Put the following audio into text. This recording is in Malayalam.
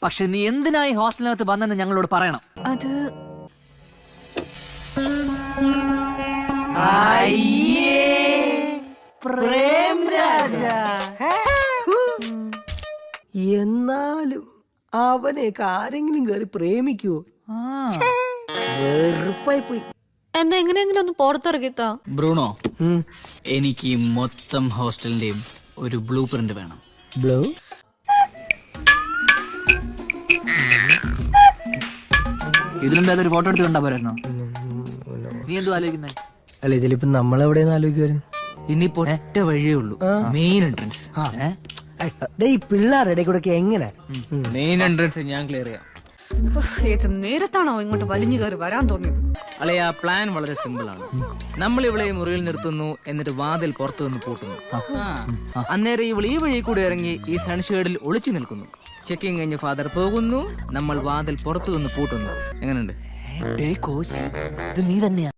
പക്ഷെ നീ എന്തിനായി ഹോസ്റ്റലിനകത്ത് വന്നെന്ന് ഞങ്ങളോട് പറയണം. അത് എന്നാലും അവനെയൊക്കെ ആരെങ്കിലും കയറി പ്രേമിക്കുവോ? വെറുപ്പായി പോയി. എന്നെ എങ്ങനെയെങ്കിലും ഒന്ന് പുറത്തിറക്കിത്താ. ബ്രൂണോ, എനിക്ക് ഈ മൊത്തം ഹോസ്റ്റലിന്റെയും ഒരു ബ്ലൂ പ്രിന്റ് വേണം. ബ്ലൂ? ഇതിലും അതൊരു ഫോട്ടോ എടുത്ത് കണ്ടാ പോരായിരുന്നോ? നീ എന്തോ ആലോചിക്കുന്നേ? അല്ല, ഇതിലിപ്പോ നമ്മളെവിടെയെന്ന് ആലോചിക്കുവായിരുന്നു. ഇനിയിപ്പോ ഒറ്റ വഴിയേ ഉള്ളൂ, മെയിൻ എൻട്രൻസ്. ഈ പിള്ളേരുടെ കൂടെ എങ്ങനെ? മെയിൻ എൻട്രൻസ് ഞാൻ ക്ലിയർ ചെയ്യാം. ഏത് നേരത്താണോ ഇങ്ങോട്ട് വലിഞ്ഞു കയറി വരാൻ തോന്നിയത്? അളയാ, പ്ലാൻ വളരെ സിമ്പിൾ ആണ്. നമ്മൾ ഇവളെ മുറിയിൽ നിർത്തുന്നു, എന്നിട്ട് വാതിൽ പുറത്തു നിന്ന് പൂട്ടുന്നു. അന്നേരം ഇവൾ ഈ വഴി കൂടെ ഇറങ്ങി ഈ സൺഷേഡിൽ ഒളിച്ചു നിൽക്കുന്നു. ചെക്കിങ് കഴിഞ്ഞ് ഫാദർ പോകുന്നു, നമ്മൾ വാതിൽ പുറത്തു നിന്ന് പൂട്ടുന്നു. എങ്ങനെയുണ്ട്? ഇത് നീ തന്നെയാ.